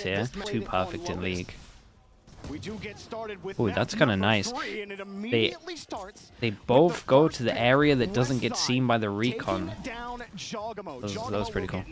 here. 2 perfect in league. Ooh, that's kind of nice. They both go to the area that doesn't get seen by the recon. That was pretty cool.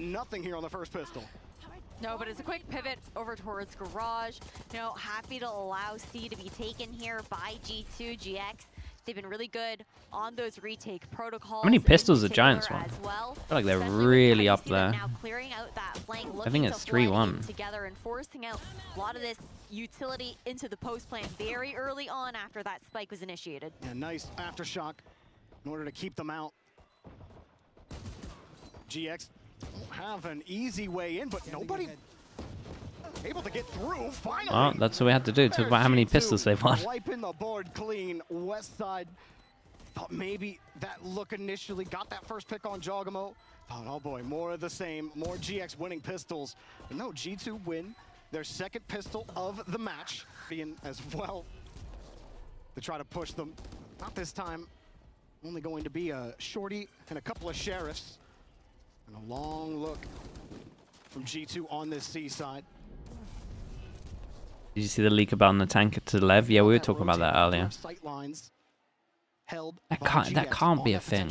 No, but it's a quick pivot over towards Garage. You know, happy to allow C to be taken here by G2, GX. They've been really good on those retake protocols. How many pistols the Giants want? Well. I feel like they're really up there. Now clearing out that flank, I think it's 3-1. Together and forcing out a lot of this utility into the post plan very early on after that spike was initiated. Yeah, nice aftershock in order to keep them out. GX have an easy way in, but nobody able to get through. Finally, well, that's what we had to do. Talk about how many pistols they've won. Wiping the board clean. West side thought maybe that look initially got that first pick on Jogamo. Thought, oh boy, more of the same, more GX winning pistols. But no, G2 win their second pistol of the match, being as well to try to push them. Not this time. Only going to be a shorty and a couple of sheriffs. And a long look from G2 on this C side. Did you see the leak about the tank to the left? Yeah, we were talking about that earlier. That can't be a thing.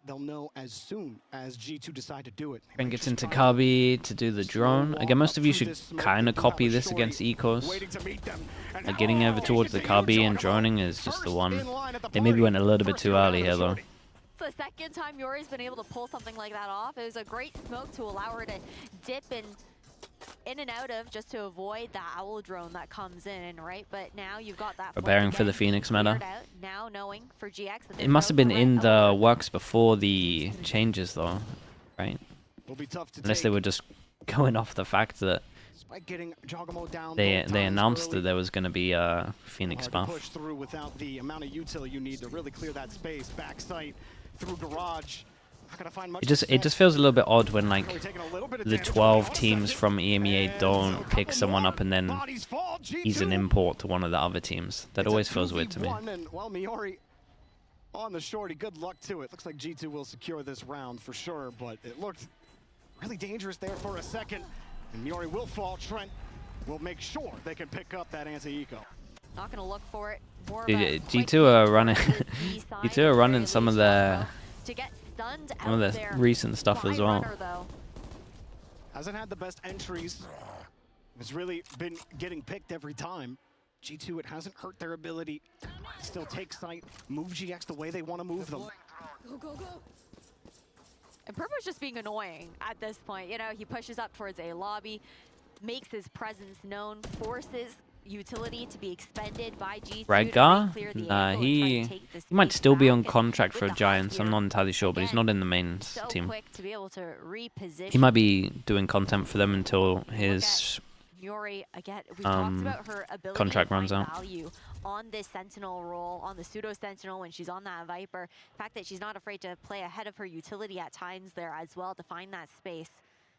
They'll know as soon as G2 decide to do it. Then gets into Kabi to do the drone. Again, most of you should kind of copy this against Ecos. Like getting over towards the Kabi and droning is just the one. They maybe went a little bit too early here though. The second time Yori's been able to pull something like that off. It was a great smoke to allow her to dip in and out of just to avoid that owl drone that comes in, right? But now you've got that. Preparing for the Phoenix meta. Now knowing for GX it must have been in the works before the changes though, right? Unless they were just going off the fact that they announced that there was going to be a Phoenix buff. Push through without the amount of util you need to really clear that space. Backside through Garage. It just feels a little bit odd when like the 12 teams from EMEA don't pick someone up and then he's an import to one of the other teams. That always feels weird to me. Well, Miori on the shorty, good luck to it. Looks like G2 will secure this round for sure, but it looked really dangerous there for a second. And Miori will fall. Trent will make sure they can pick up that anti-eco. Not gonna look for it. G2 are running. G2 are running some of the recent stuff as well. Hasn't had the best entries. Has really been getting picked every time. G2, it hasn't hurt their ability to still take sight, move GX the way they want to move them. Go, go, go. And Purpo's just being annoying at this point. You know, he pushes up towards a lobby, makes his presence known, forces utility to be expended by G2. Radgar? He might still be on contract for Giants. I'm not entirely sure, but he's not in the main team. He might be doing content for them until his contract runs out. On this Sentinel role, on the pseudo Sentinel when she's on that Viper. The fact that she's not afraid to play ahead of her utility at times there as well to find that space.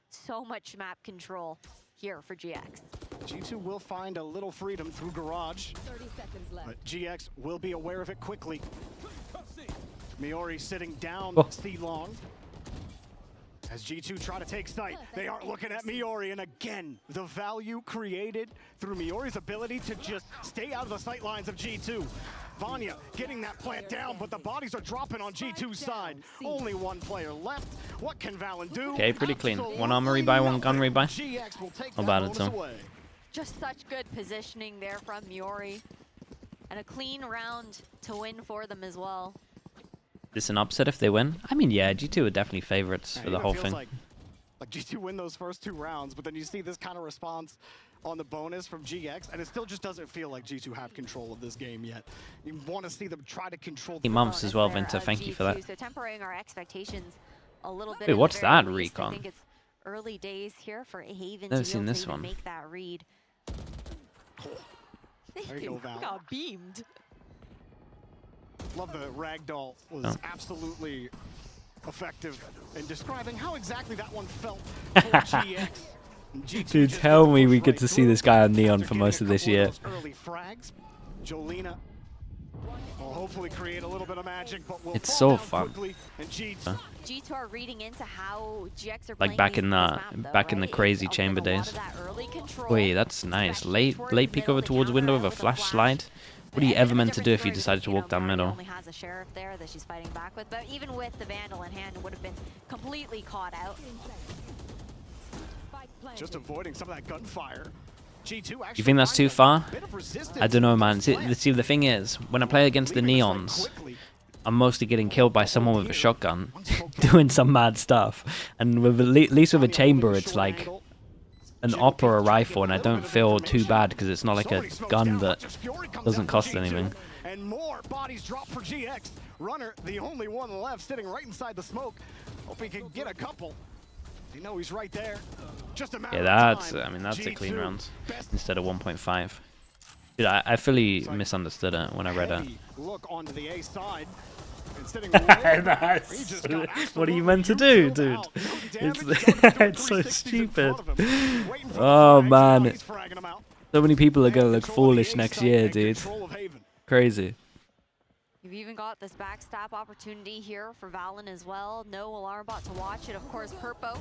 So much map control here for GX. G2 will find a little freedom through Garage. 30 seconds left. But GX will be aware of it quickly. Miori sitting down C-long. As G2 try to take sight, they are looking at Miori, and again, the value created through Miori's ability to just stay out of the sight lines of G2. Vanya getting that plant down, but the bodies are dropping on G2's side. Only one player left. What can Valen do? Okay, pretty clean. One armor rebuy, one gun rebuy. Not bad at all. Just such good positioning there from Miori. And a clean round to win for them as well. Is this an upset if they win? I mean, yeah, G2 are definitely favorites for the whole thing. Like G2 win those first 2 rounds, but then you see this kind of response on the bonus from GX, and it still just doesn't feel like G2 have control of this game yet. You want to see them try to control. 8 months as well, Vinta. Thank you for that. So tempering our expectations a little bit. Wait, what's that recon? I think it's early days here for Haven Never to seen this one. Make that read. There you go, Val. Got beamed. Love the ragdoll. Was absolutely effective in describing how exactly that one felt for GX. Dude, tell me we get to see this guy on Neon for most of this year. Early frags. Jolina. Oh, hopefully create a little bit of magic, but we'll It's fall so down fun. quickly, and G2 are reading into how GX are Like playing back in this the map, though, back in the right? crazy It's chamber a lot days. of that early control, Wait, that's nice. especially towards Late the peek middle over to towards counter window out with a with flash flash. slide. What are you And ever a meant to different do if you story decided to because, walk down Mary middle? only has a sheriff there that she's fighting back with, but even with the Vandal in hand, would have been completely caught out. just avoiding some of that gunfire. G2 You actually think that's too finds a far? bit of resistance I don't know, man. against Flash. See, the thing is, when I play against the Leaving this fight Neons, quickly. I'm mostly getting killed by someone with a Here, shotgun, one smoke down. doing some mad stuff. And with at least with a Tommy holding chamber, the it's short like angle. an Jimmy op or a Pete trying to rifle, get and I a little don't bit of feel too information. bad because it's not like So a many smokes gun down, that Hunter's Fury comes doesn't out for cost G2, anything. And more bodies drop for GX. Runner, the only one left, sitting right inside the smoke. Hope he can get a couple. You know he's right there. Just a matter Yeah, of that's time. I mean that's a clean G2, round best instead of 1.5. Dude, I fully misunderstood it when I read it. heavy look onto the A side. And sitting way back, he just got What are you absolutely meant to do, utiled dude? out. No It's damage, Juggernaut doing it's so 360s in stupid. front of him. Waiting for the Oh frags, man, now he's fragging him out. so many people are And gonna look control of the foolish A next site year, and dude. control of Haven. Crazy. You've even got this backstab opportunity here for Valen as well. No alarm bot to watch it. Of course, Purpo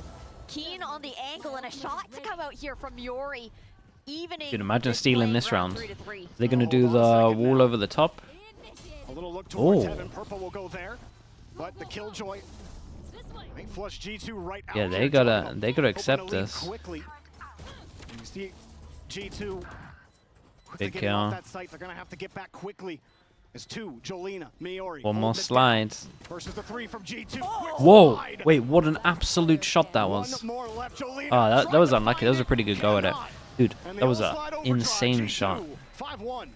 keen on the angle and a shot to come out here from Yori. Evening. Dude, imagine this stealing playing this round. 3-3. They're gonna Oh, do hold on a the second wall now. over the top. A little look towards Oh. Heaven. Purple will go there, but the Killjoy may flush G2 right out. Yeah, they here. gotta Juggernaut hoping accept to lead this. quickly. And you see G2 once they Big get him off kill. that site, they're gonna have to get back quickly. It's two, Jolina, Miori. One more holding it down slide. versus the three from G2. Quick Whoa! slide. Wait, what an absolute shot that was. One more left, Jolina Oh, that trying was to unlucky. find That was a it, pretty good go at it. cannot. Dude, And that the was an all-slide overdrive, insane G2, shot. 5-1.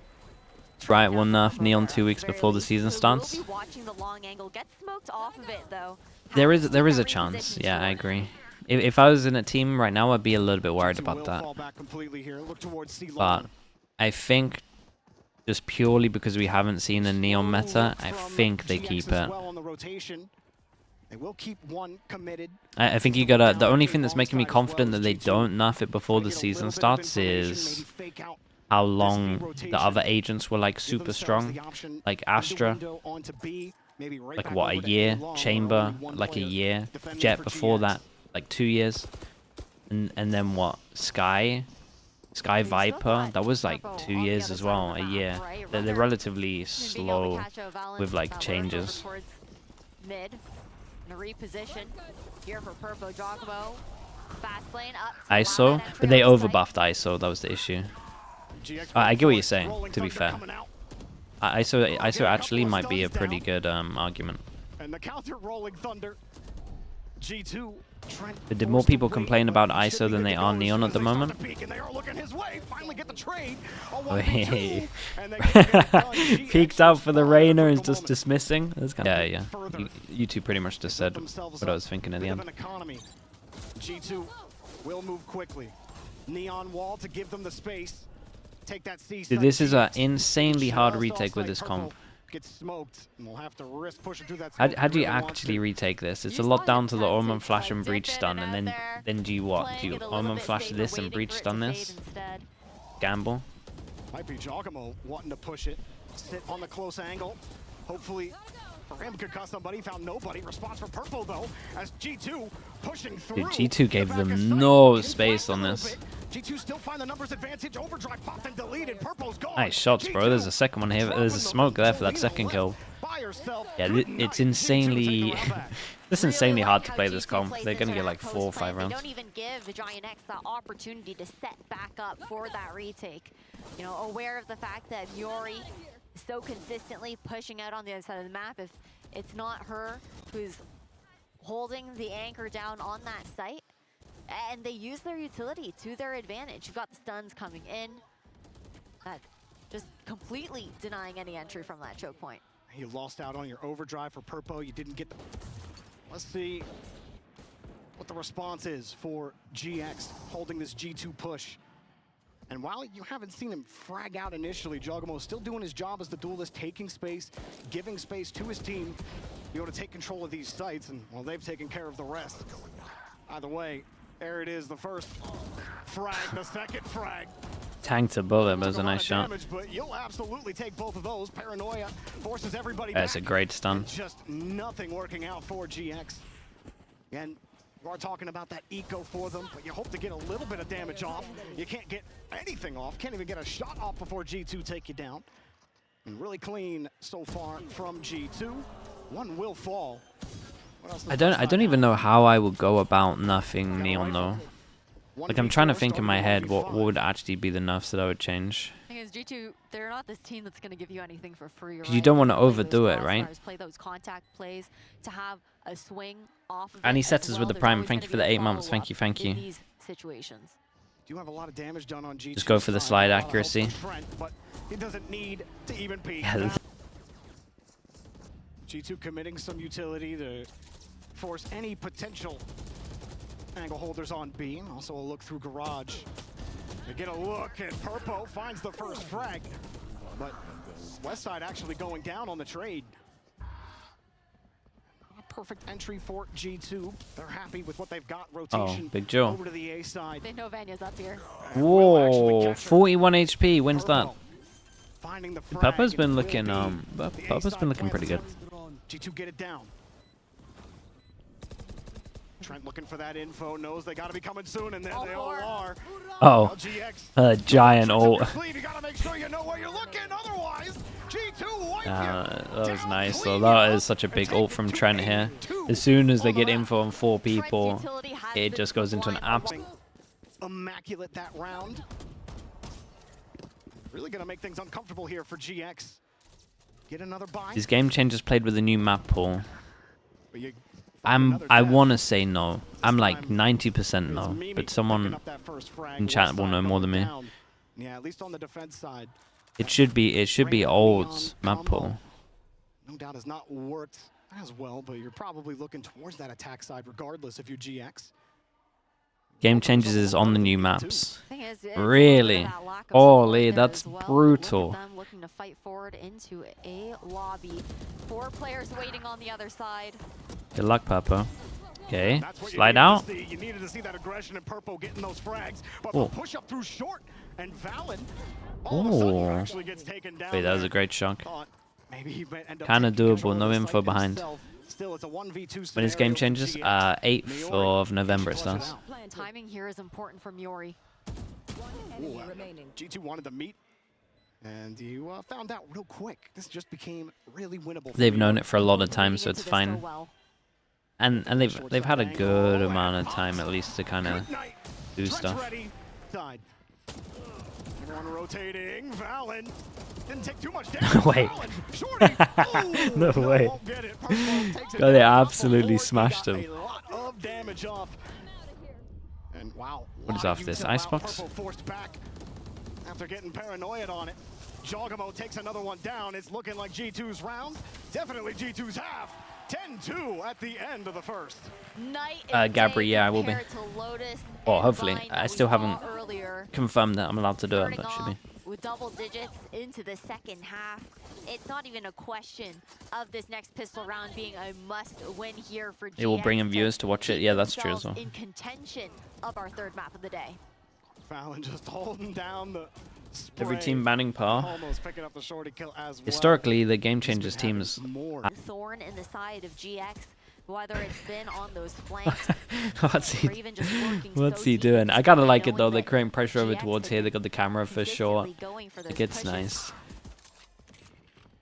Right, 1.5 Neon 2 weeks Very before the least. season So starts. We'll be watching the long angle. Get smoked off of it though. There Have is to keep a that chance. reposition Yeah, I short. agree. If I was in a team right now, I'd be a little bit worried G2 about will that. fall back completely here. Look towards C But I think just purely because we haven't seen a Neon meta, I think they keep it. Well on the rotation. They will keep one committed. I think you gotta. The only thing that's making me confident that they don't nerf it before the season starts is how long the other agents were like super strong. Like Astra, like what, a year? Chamber, like a year. Jet before that, like 2 years. And then what? Sky Viper, that was like 2 years as well, a year. They're relatively slow with like changes. Mid, and a reposition here for Purpo Giacomo. Fast lane up. to ISO, allow that entry but they on the site. overbuffed ISO, that was the issue. I get what you're saying, to be fair. ISO actually might be a pretty good argument. And the counter rolling thunder. G2 But did more people complain about ISO than they are Neon at the moment? Peeked out for the Reyna is just dismissing. That's kind of, yeah. You two pretty much just said what I was thinking at the end. G2 will move quickly. Neon wall to give them the space. Take that C. Dude, this is an insanely hard retake with this comp. Gets smoked, and we'll have to risk pushing through that. How do you actually retake this? It's a lot down to the Orman Flash and Breach Stun, and then do you what? Do you Orman Flash this and Breach Stun this? Gamble? Might be Giacomo wanting to push it. Sit on the close angle. Hopefully for him could cut somebody. Found nobody. Response from Purple though, as G2 pushing through. Dude, G2 gave them no space on this. G2 still find the numbers advantage. Overdrive popped and deleted. Purple's gone. Nice shots, bro. There's a second one here. There's a smoke there for that second kill. Yeah, it's insanely... It's insanely hard to play this comp. They're going to get like 4 or 5 rounds. They don't even give the GIANTX that opportunity to set back up for that retake. You know, aware of the fact that Yori is so consistently pushing out on the other side of the map. If it's not her who's holding the anchor down on that site, and they use their utility to their advantage. You've got the stuns coming in. Just completely denying any entry from that choke point. You lost out on your overdrive for Purpo. You didn't get the... Let's see what the response is for GX holding this G2 push. And while you haven't seen him frag out initially, Giacomo still doing his job as the duelist, taking space, giving space to his team, be able to take control of these sites, and well, they've taken care of the rest. Either way, there it is, the first frag, the second frag. Tanked a bullet, but it was a nice shot. Damage, but you'll absolutely take both of those. Paranoia forces everybody That's back. a great stun. Just nothing working out for GX. And we're talking about that eco for them, but you hope to get a little bit of damage off. You can't get anything off. Can't even get a shot off before G2 take you down. And really clean so far from G2. One will fall. I don't even know how I would go about nerfing Neon though. Like, I'm trying to think in my head what would actually be the nerfs that I would change. Because G2, they're not this team that's going to give you anything for free. Because you don't want to overdo it, right? Play those contact plays to have a swing off of And he it sets as us well. with the There's prime. always Thank gonna you for be the a 8 months. Thank follow-up you, thank you. in these situations. Do have a lot of damage done on G2. Just go for the slide accuracy. Trent, but he doesn't need to even peek. Yeah. G2 committing some utility to force any potential angle holders on B. Also a look through garage. They get a look, and Purpo finds the first frag. But Westside actually going down on the trade. A perfect entry for G2. They're happy with what they've got. Rotation Big Joe. over to the A side. They know Vanya's up here. Whoa, 41 HP wins that. Purpo finding the frag, Purpo's and been it will looking be the Purpo's A-side been looking plants pretty good. G2 get it down. Trent looking for that info, knows they gotta be coming soon, and there they all are. Oh, GX. giant ult. You gotta make sure you know where you're looking, otherwise G2 wipe you. That was Down nice. So clean. that is such a big ult from Trent here. As soon as they get info on 4 people, Trent's utility has it been just goes into an blind absolute. Immaculate that round. Really gonna make things uncomfortable here for GX. Get another buy. These game changers played with a new map pool. But you find another I death. want to say no. I'm This like time, 90% no, It's Mimi but picking someone up that first frag. in chat will Westside know more than going me. down. Yeah, at least on the defense side. It should be old map pool. No doubt has not worked as well, but you're probably looking towards that attack side regardless if you're GX. Game changes is on the new maps. Thing is, it's Really? that lack of Holy, support there that's as well. brutal. Look at them looking to fight forward into a lobby. 4 players waiting on the other side. Good luck, Papa. Okay, That's what you slide needed out. to see. You needed to see that aggression in Purpo getting those frags, but Oh. the push up through short and Valen all of a sudden Oh. actually gets taken down. Wait, that was a there. great shock. Thought maybe he might end up Kinda taking control doable, of no the info site behind. himself. Still, it's a 1v2 When this game scenario for changes, GX. 8th Miori of November it can clutch starts. out. Timing here is important for Miori. Ooh, G2 wanted to meet, and you found out real quick. This just became really winnable. They've for known Miori. it for a lot of time, Leading so into it's this so fine. well. And they've had a good amount of time at least to kind of Good night. do Trent's stuff. ready. Side. Everyone rotating. Valen didn't take too much damage. Wait. Valen, shorty. No Ooh, way. won't get it. Purpo takes it God, they down absolutely before he smashed got him. A lot of damage off. And wow. What is lot off of this? util out. Icebox? Purpo forced back after getting paranoid on it. Jogamo takes another one down. It's looking like G2's round. Definitely G2's half. 10-2 at the end of the first. Night and Gabri, day yeah, I will be. compared to Lotus Well, and hopefully. Vine I that we still saw haven't earlier. confirmed that I'm allowed to do it, Starting but should be. off with double digits into the second half. It's not even a question of this next pistol round being a must-win here for GX. It will bring in viewers to watch it. keep Yeah, that's true as themselves well. in contention of our third map of the day. Fallon just holding down the spray. Every team banning par. Almost picking up the shorty kill as well. Historically, the game changes He's been having teams. more. Thorn in the side of GX, whether it's been on those flanks What's or he? even just working What's so he deep doing? into I kind of side, like it knowing though. They're that creating pressure over GX towards have here. They been got the camera for short. consistently going for those Like, it's pushes. nice.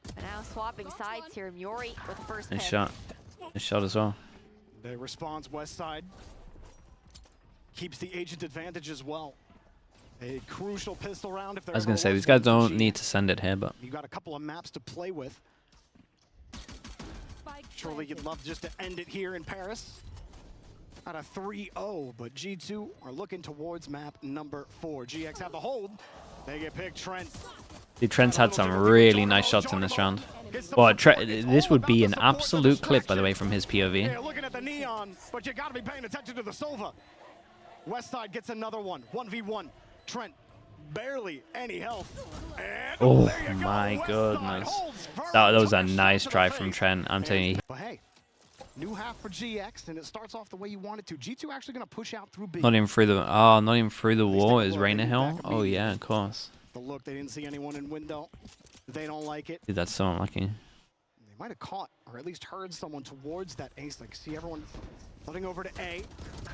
But now swapping sides here, Miori with the first Nice pick. shot. Nice shot as well. The response west side keeps the agent advantage as well. A crucial pistol round if there I was ever gonna say was these guys one for don't need GX. to send it here, but You got a couple of maps to play with. Surely you'd love just to end it here in Paris at a 3-0, but G2 are looking towards map number 4. GX have the hold. They get picked. Trent. the Trent's had some really nice shots in this round. Well, this would be an absolute clip, by the way, from his Yeah, POV. looking at the neon, but you got to be paying attention to the Sova. West side gets another one. 1v1. Trent, barely any health. And Oh there you go. my West side goodness. holds firm That was a to the nice shot to try the from face. Trent. I'm telling you. But hey, New half for GX, and it starts off the way you want it to. G2 actually going to push out through B. Not even through the not even through the wall is Rainer Hill. Oh yeah, of course. The look, they didn't see anyone in window. They don't like it. Dude, that's so unlucky. They might have caught or at least heard someone towards that ace. Like, see everyone flooding over to A.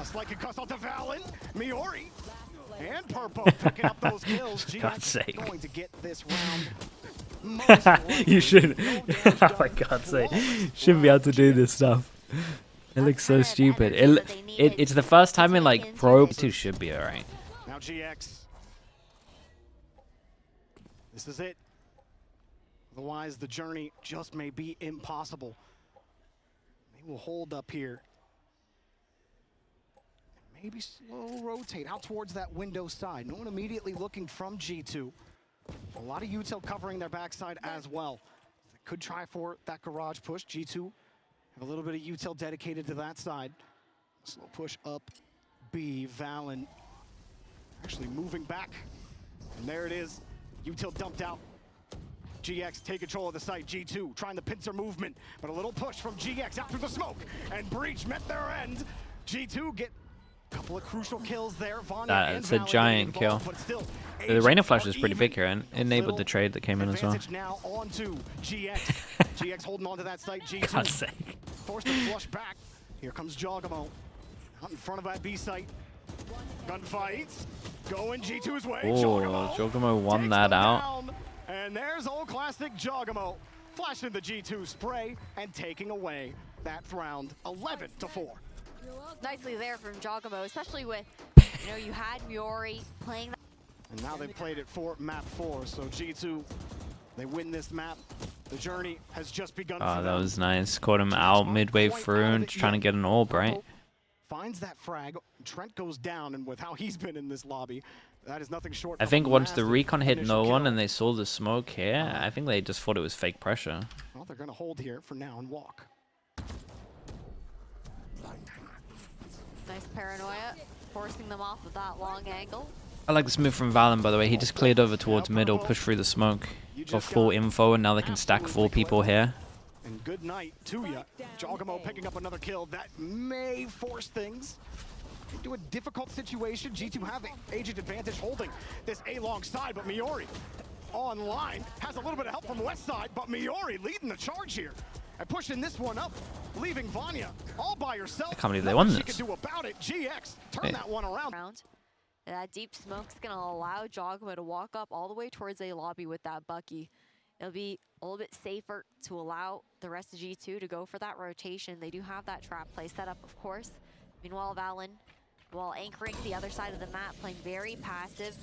A slight concuss off to Valen. Miori and Purpo picking up those kills. For God's sake. Going to get this round. Most You should. likely. No damage Oh done. my God's sake. Flawless Shouldn't be able to round. do this stuff. It looks so stupid. It's the first time in like Pro 2 should be alright. Now GX. This is it. Otherwise, the journey just may be impossible. They will hold up here. Maybe slow rotate out towards that window side. No one immediately looking from G2. A lot of util covering their backside as well. They could try for that garage push. G2 have a little bit of util dedicated to that side. Slow push up B. Valen actually moving back. And there it is. Util dumped out. GX take control of the site. G2 trying the pincer movement, but a little push from GX out through the smoke, and Breach met their end. G2 get a couple of crucial kills there. It's a giant kill. The Rainer flash is pretty big here and enabled the trade that came in as well. Now on to GX. GX holding on to that site. G2 God's sake. forced to flush back. Here comes Jogamo out in front of that B site. Gunfights going G2's way. Oh, Jogamo won takes that them out. down. And there's old classic Jogamo flashing the G2 spray and taking away that round 11-4. Nicely there from Jogamo, especially with, you had Miori playing that. And now they played it for map 4, so G2, they win this map. The journey has just begun for Oh, them. that was nice. Caught him out midway through and just trying to get an orb, right? Finds that frag. Trent goes down, and with how he's been in this lobby, that is nothing short I of think a once the massive recon hit initial no one kill. and they saw the smoke here, I think they just thought it was fake pressure. Well, they're going to hold here for now and walk. Nice paranoia, forcing them off of that long angle. I like this move from Valen, by the way. He just cleared over towards middle, pushed through the smoke. Got full info, and now they can stack 4 people here. And good night to ya. Jogamo picking up another kill. That may force things into a difficult situation. G2 have the agent advantage holding this A-long side, but Miori online has a little bit of help from west side, but Miori leading the charge here and pushing this one up, leaving Vanya all by herself. I can't believe they won Nothing this. she can do about it. GX turn that one around. That deep smoke's gonna allow Jogamo to walk up all the way towards A lobby with that Bucky. It'll be a little bit safer to allow the rest of G2 to go for that rotation. They do have that trap play set up, of course. Meanwhile, Valen, while anchoring the other side of the map, playing very passive,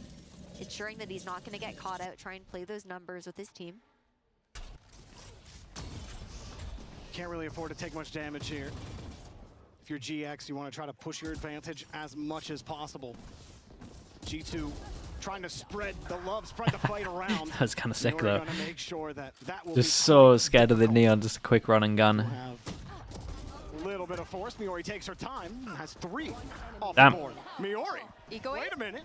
ensuring that he's not going to get caught out, try and play those numbers with his team. Can't really afford to take much damage here. If you're GX, you want to try to push your advantage as much as possible. G2 trying to spread the love, spread the fight around. That was kind of sick, You're though. gonna make sure that will Just be so scared of the neon, just a quick run and gun. have a little bit of force. Miori takes her time, has 3 off Damn. the board. Miori, Eco wait a minute.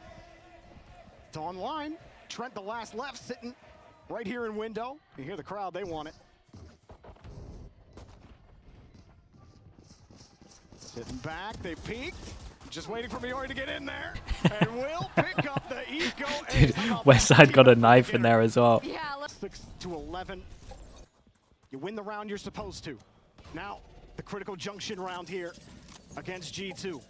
It's online. Trent, the last left, sitting right here in window. You hear the crowd, they want it. Sitting back, they peeked. Just waiting for Miori to get in there. And will pick up the eco. Dude, Westside got a knife in there as well. Yeah, look. 6-11. You win the round you're supposed to. Now, the critical junction round here against G2. You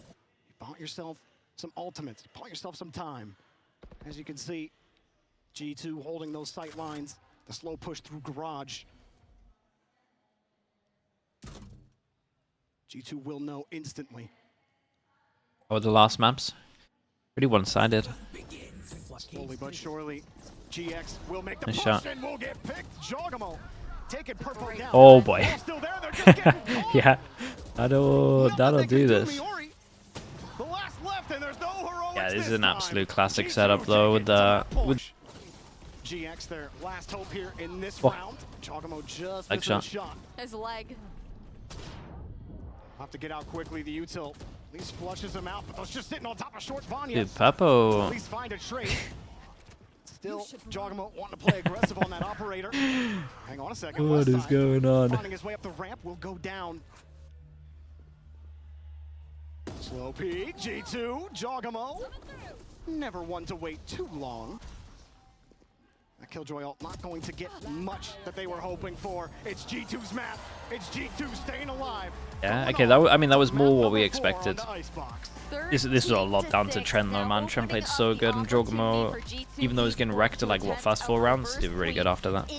bought yourself some ultimates. You bought yourself some time. As you can see, G2 holding those sight lines. The slow push through garage. G2 will know instantly. Oh, the last maps? Pretty one-sided. Slowly but surely, GX will make the Nice push shot. and will get picked. Jogamo taking Purple down. Oh, boy. Ball's still there. They're just getting caught. Yeah, that'll Nothing they do can this. Miori. The last left, and there's no heroics Yeah, this is this an time. absolute classic G2 setup, though, with taking the... to that with push. GX, their last hope here in this Oh. round. Jogamo just Leg missing a shot. shot. His leg. Have to get out quickly. The util at least flushes him out, but those just sitting on top of short Vanya. Dude, At Papo... least find a trade. Still, Jogamo wanting to play aggressive on that operator. Hang on a second. What West is side going on? finding his way up the ramp will go down. Slow peek, G2, Jogamo. Never one to wait too long. That Killjoy ult not going to get much that they were hoping for. It's G2's map. It's G2 staying alive. Yeah, okay, I mean, that was more what we expected. This was a lot down to Trent though, man. Trent played so good, and Jogamo, even though he was getting wrecked to like, what, first 4 rounds, did really good after that.